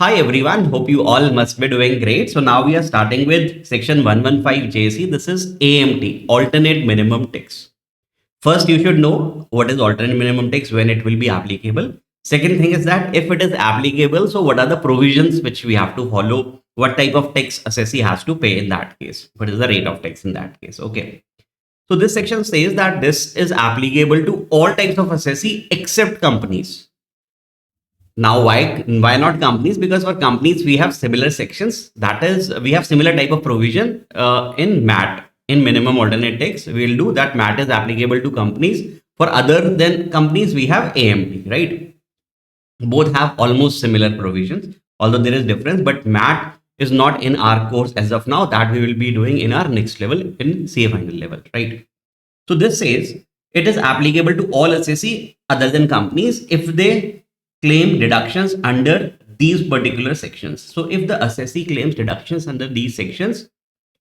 Hi everyone, hope you all must be doing great. So now we are starting with section 115 JC. This is AMT, alternate minimum tax. First, you should know what is alternate minimum tax, when it will be applicable. Second thing is that if it is applicable, so what are the provisions which we have to follow? What type of tax assessee has to pay in that case? What is the rate of tax in that case? Okay. So this section says that this is applicable to all types of assessee except companies. Now, why not companies? Because for companies we have similar sections. That is, we have similar type of provision in MAT, in minimum alternate tax. We'll do that. MAT is applicable to companies. For other than companies, we have AMT, right? Both have almost similar provisions, although there is difference. But MAT is not in our course as of now. That we will be doing in our next level, in CA final level, right? So this says it is applicable to all assessee other than companies if they claim deductions under these particular sections. So if the assessee claims deductions under these sections,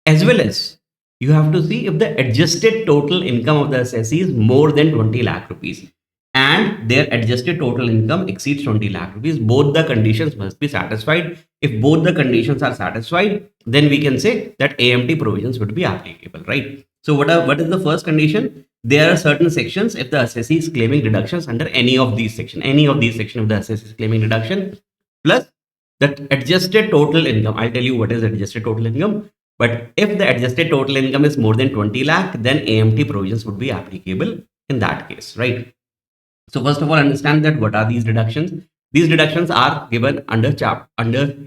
as well as you have to see if the adjusted total income of the assessee is more than 20 lakh rupees and their adjusted total income exceeds 20 lakh rupees, both the conditions must be satisfied. If both the conditions are satisfied, then we can say that AMT provisions would be applicable, right? So what is the first condition? There are certain sections if the assessee is claiming deductions under any of these sections, if the assessee is claiming deduction, plus that adjusted total income. I'll tell you what is adjusted total income. But if the adjusted total income is more than 20 lakh, then AMT provisions would be applicable in that case, right? So first of all, understand that what are these deductions? These deductions are given under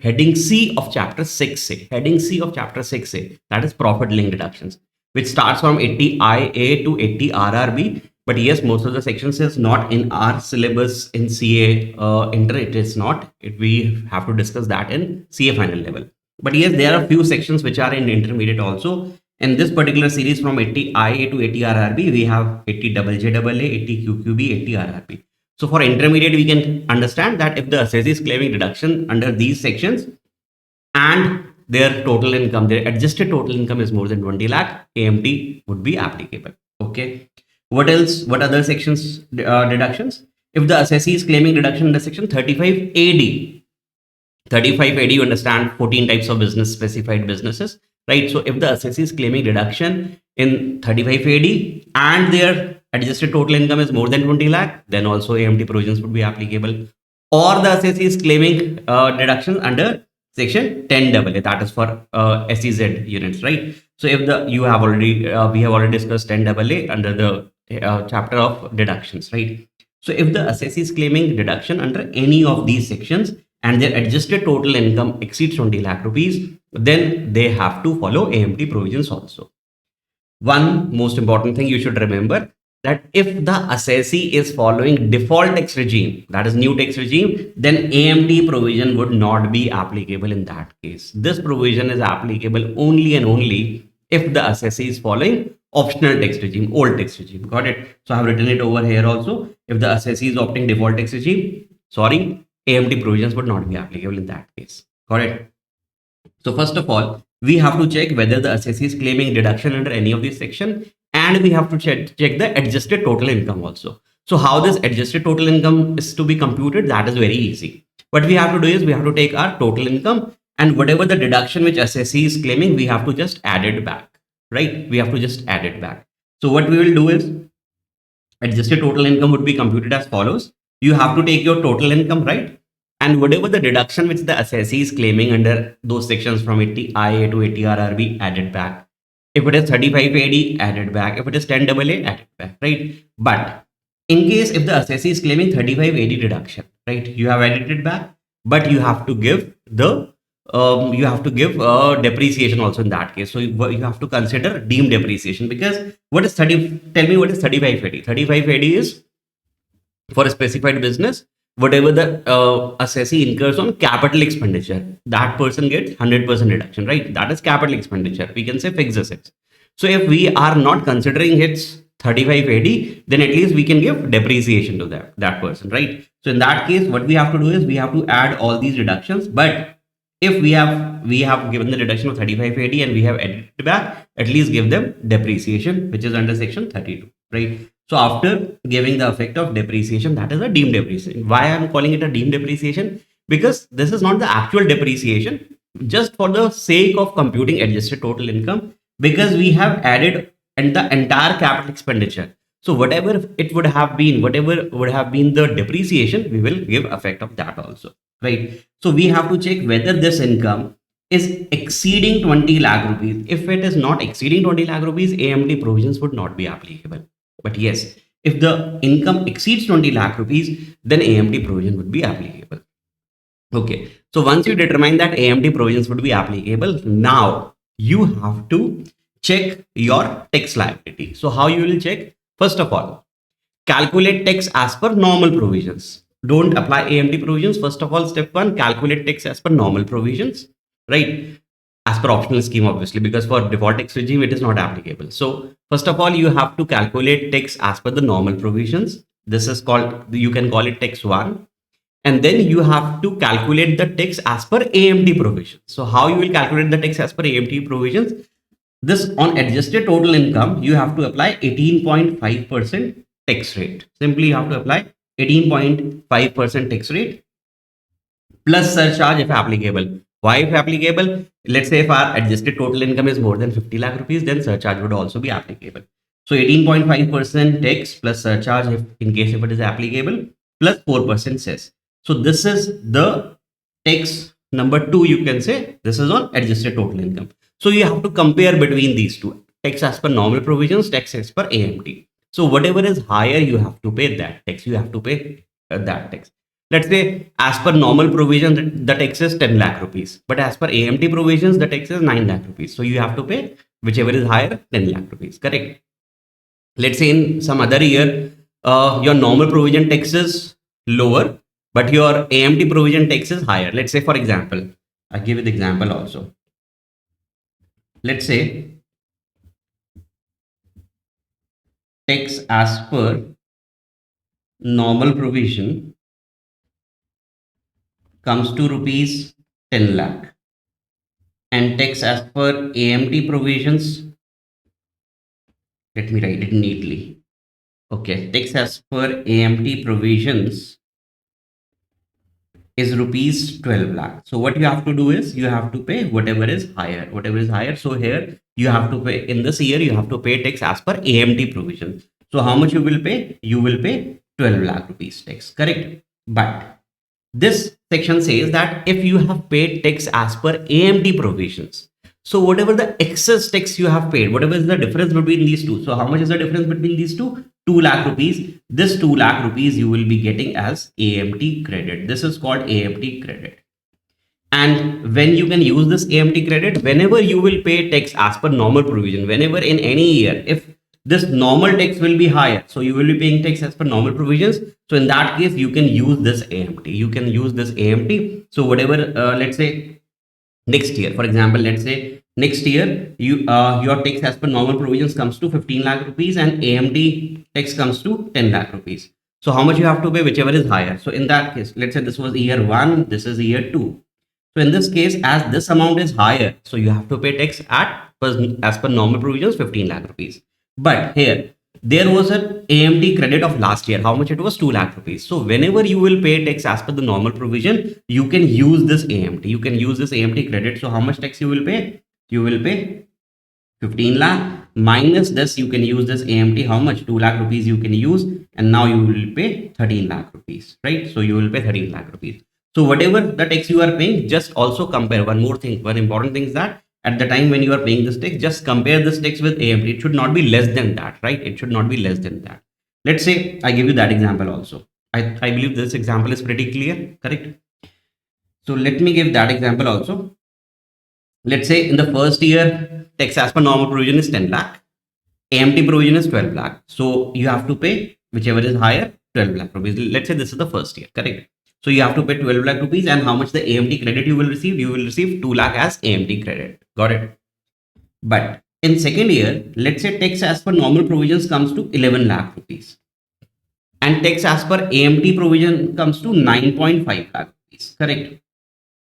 heading C of chapter 6A. Heading C of chapter 6A, that is profit link deductions, which starts from 80 IA to 80 RRB. But yes, most of the sections is not in our syllabus in CA inter. It is not. We have to discuss that in CA final level. But yes, there are a few sections which are in intermediate also. In this particular series from 80 IA to 80 RRB, we have 80 JJAA, 80 QQB, 80 RRB. So for intermediate, we can understand that if the assessee is claiming deduction under these sections and their total income, their adjusted total income is more than 20 lakh, AMT would be applicable. Okay. What else? What other sections deductions? If the assessee is claiming deduction under section 35 AD, 35 AD, you understand 14 types of business specified businesses, right? So if the assessee is claiming deduction in 35 AD and their adjusted total income is more than 20 lakh, then also AMT provisions would be applicable. Or the assessee is claiming deduction under section 10AA, that is for SEZ units, right? So if we have already discussed 10AA under the chapter of deductions, right? So if the assessee is claiming deduction under any of these sections and their adjusted total income exceeds 20 lakh rupees, then they have to follow AMT provisions also. One most important thing you should remember, that if the assessee is following default tax regime, that is new tax regime, then AMT provision would not be applicable in that case. This provision is applicable only and only if the assessee is following optional tax regime, old tax regime. Got it? So I have written it over here also. If the assessee is opting default tax regime, sorry, AMT provisions would not be applicable in that case. Got it? So first of all, we have to check whether the assessee is claiming deduction under any of these section, and we have to check the adjusted total income also. So how this adjusted total income is to be computed, that is very easy. What we have to do is we have to take our total income and whatever the deduction which assessee is claiming, we have to just add it back, right? We have to just add it back. So what we will do is adjusted total income would be computed as follows. You have to take your total income, right? And whatever the deduction which the assessee is claiming under those sections from 80 IA to 80 RRB, added back. If it is 35 AD, added back. If it is 10AA, added back, right? But in case if the assessee is claiming 35 AD deduction, right? You have added it back, but you have to give depreciation also in that case. So you have to consider deemed depreciation, because what is 30? Tell me what is 35 AD? 35 AD is for a specified business, whatever the assessee incurs on capital expenditure, that person gets 100% deduction, right? That is capital expenditure. We can say fixed assets. So if we are not considering its 35 AD, then at least we can give depreciation to that person, right? So in that case, what we have to do is we have to add all these deductions. But if we have given the deduction of 35 AD and we have added it back, at least give them depreciation, which is under section 32, right? So after giving the effect of depreciation, that is a deemed depreciation. Why I am calling it a deemed depreciation? because this is not the actual depreciation, just for the sake of computing adjusted total income, because we have added and the entire capital expenditure. So whatever it would have been, whatever would have been the depreciation, we will give effect of that also, right? So we have to check whether this income is exceeding 20 lakh rupees. If it is not exceeding 20 lakh rupees, AMT provisions would not be applicable. But yes, if the income exceeds 20 lakh rupees, then AMT provision would be applicable. Okay, so once you determine that AMT provisions would be applicable, now you have to check your tax liability. So how you will check? First of all, calculate tax as per normal provisions. Don't apply AMT provisions. First of all, step one, calculate tax as per normal provisions, right? As per optional scheme, obviously, because for default tax regime, it is not applicable. So first of all, you have to calculate tax as per the normal provisions. This is called, you can call it tax one. And then you have to calculate the tax as per AMT provisions. So how you will calculate the tax as per AMT provisions? This on adjusted total income, you have to apply 18.5% tax rate. Simply you have to apply 18.5% tax rate plus surcharge if applicable. Why if applicable? Let's say if our adjusted total income is more than 50 lakh rupees, then surcharge would also be applicable. So 18.5% tax plus surcharge if in case if it is applicable plus 4% cess. So this is the tax number two, you can say. This is on adjusted total income. So you have to compare between these two, tax as per normal provisions, tax as per AMT. So whatever is higher, you have to pay that tax. You have to pay that tax. Let's say as per normal provision, the tax is 10 lakh rupees. But as per AMT provisions, the tax is 9 lakh rupees. So you have to pay whichever is higher, 10 lakh rupees. Correct. Let's say in some other year, your normal provision tax is lower, but your AMT provision tax is higher. Let's say, for example, I'll give you the example also. Let's say tax as per normal provision comes to rupees 10 lakh and tax as per AMT provisions, let me write it neatly. Okay, tax as per AMT provisions is rupees 12 lakh. So what you have to do is you have to pay whatever is higher. So here you have to pay, in this year you have to pay tax as per AMT provision. So how much you will pay? You will pay 12 lakh rupees tax, correct? But this section says that if you have paid tax as per AMT provisions, so whatever the excess tax you have paid, whatever is the difference between these two. So how much is the difference between these two? 2 lakh rupees. This 2 lakh rupees you will be getting as AMT credit. This is called AMT credit. And when you can use this AMT credit, whenever you will pay tax as per normal provision, whenever in any year, if this normal tax will be higher, so you will be paying tax as per normal provisions. So in that case, you can use this AMT. You can use this AMT. So whatever, let's say next year, for example, let's say next year you your tax as per normal provisions comes to 15 lakh rupees and AMT tax comes to 10 lakh rupees. So how much you have to pay? Whichever is higher. So in that case, let's say this was year one, this is year two. So in this case, as this amount is higher, so you have to pay tax as per normal provisions 15 lakh rupees. But here there was an AMT credit of last year. How much it was? 2 lakh rupees. So whenever you will pay tax as per the normal provision, you can use this AMT. You can use this AMT credit. So how much tax you will pay? You will pay 15 lakh minus this. You can use this AMT. How much? 2 lakh rupees you can use. And now you will pay 13 lakh rupees, right? So you will pay 13 lakh rupees. So whatever the tax you are paying, just also compare. One more thing, one important thing is that at the time when you are paying this tax, just compare this tax with AMT. It should not be less than that, right? It should not be less than that. Let's say I give you that example also. I believe this example is pretty clear, correct? So let me give that example also. Let's say in the first year, tax as per normal provision is 10 lakh. AMT provision is 12 lakh. So you have to pay whichever is higher, 12 lakh rupees. Let's say this is the first year, correct? So you have to pay 12 lakh rupees, and how much the AMT credit you will receive? You will receive 2 lakh as AMT credit. Got it? But in second year, let's say tax as per normal provisions comes to 11 lakh rupees. And tax as per AMT provision comes to 9.5 lakh rupees. Correct?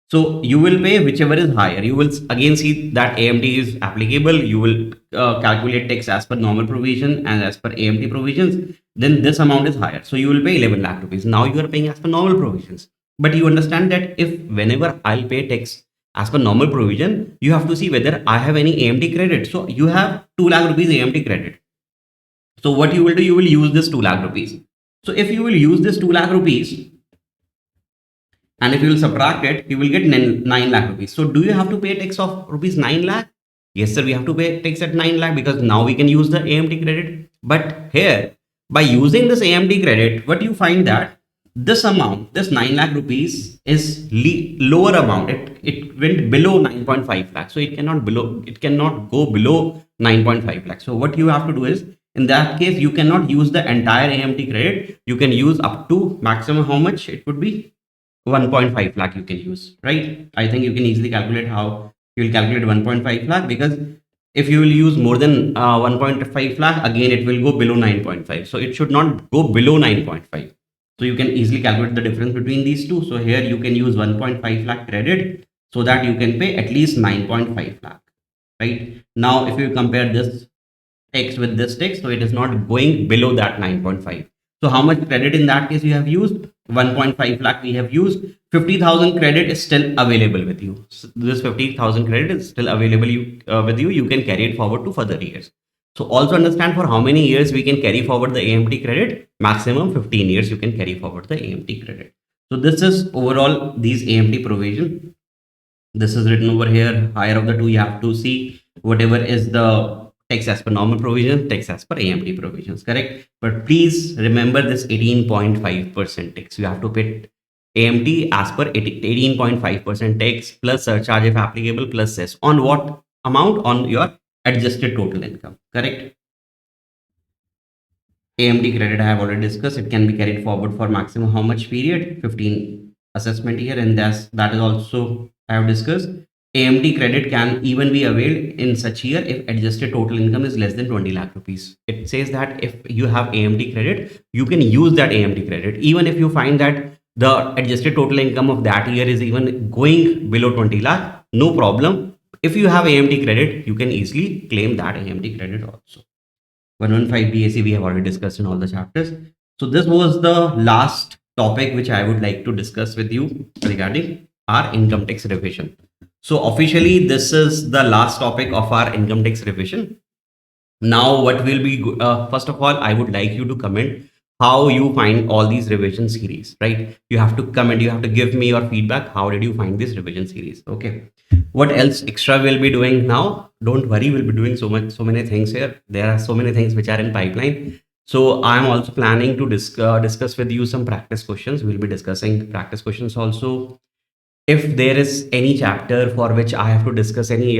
So you will pay whichever is higher. You will again see that AMT is applicable. You will calculate tax as per normal provision and as per AMT provisions. Then this amount is higher. So you will pay 11 lakh rupees. Now you are paying as per normal provisions. But you understand that if whenever I'll pay tax as per normal provision, you have to see whether I have any AMT credit. So you have 2 lakh rupees AMT credit. So what you will do, you will use this 2 lakh rupees. So if you will use this 2 lakh rupees, and if you will subtract it, you will get 9 lakh rupees. So do you have to pay tax of rupees 9 lakh? Yes, sir, we have to pay tax at 9 lakh because now we can use the AMT credit. But here, by using this AMT credit, what you find that this amount, this 9 lakh rupees is lower amount. It went below 9.5 lakh. So it cannot go below 9.5 lakh. So what you have to do is, in that case, you cannot use the entire AMT credit. You can use up to maximum how much it would be 1.5 lakh you can use, right? I think you can easily calculate how you will calculate 1.5 lakh, because if you will use more than 1.5 lakh, again it will go below 9.5. So it should not go below 9.5. So you can easily calculate the difference between these two. So here you can use 1.5 lakh credit so that you can pay at least 9.5 lakh, right? Now if you compare this text with this text, so it is not going below that 9.5. So how much credit in that case you have used? 1.5 lakh we have used. 50,000 credit is still available with you. So this 50,000 credit is still available with you. You can carry it forward to further years. So also understand for how many years we can carry forward the AMT credit. Maximum 15 years you can carry forward the AMT credit. So this is overall these AMT provision. This is written over here. Higher of the two, you have to see whatever is the tax as per normal provision, tax as per AMT provisions, correct? But please remember this 18.5% tax. You have to pay AMT as per 18.5% tax plus surcharge if applicable plus cess. On what amount? On your adjusted total income, correct? AMT credit I have already discussed. It can be carried forward for maximum how much period? 15 assessment year, and that is also I have discussed. AMT credit can even be availed in such year if adjusted total income is less than 20 lakh rupees. It says that if you have AMT credit, you can use that AMT credit even if you find that the adjusted total income of that year is even going below 20 lakh. No problem. If you have AMT credit, you can easily claim that AMT credit also. 115 BAC we have already discussed in all the chapters. So this was the last topic which I would like to discuss with you regarding our income tax revision. So officially this is the last topic of our income tax revision. Now what will be, first of all, I would like you to comment how you find all these revision series, right? You have to comment, you have to give me your feedback. How did you find this revision series? Okay. What else extra we'll be doing now? Don't worry, we'll be doing so many things here. There are so many things which are in pipeline. So I'm also planning to discuss with you some practice questions. We'll be discussing practice questions also. If there is any chapter for which I have to discuss any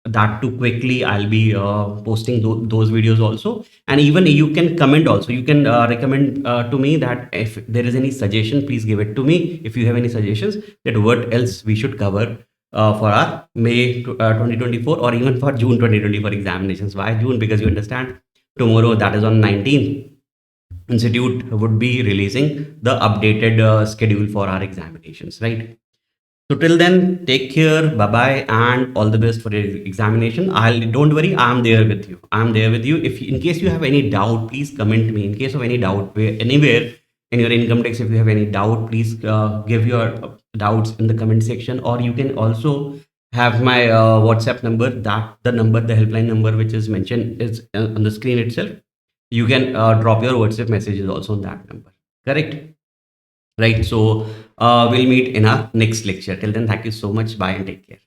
that too quickly, I'll be posting those videos also. And even you can comment also. You can recommend to me that if there is any suggestion, please give it to me. If you have any suggestions that what else we should cover for our May 2024 or even for June 2024 examinations. Why June? Because you understand tomorrow, that is on 19th, institute would be releasing the updated schedule for our examinations, right? So till then, take care, bye bye, and all the best for your examination. Don't worry, I'm there with you. I'm there with you. If in case you have any doubt, please comment me. In case of any doubt, anywhere in your income tax, if you have any doubt, please give your doubts in the comment section, or you can also have my WhatsApp number. The number, the helpline number, which is mentioned is on the screen itself. You can drop your WhatsApp messages also on that number. Correct? Right. So we'll meet in our next lecture. Till then, thank you so much. Bye and take care.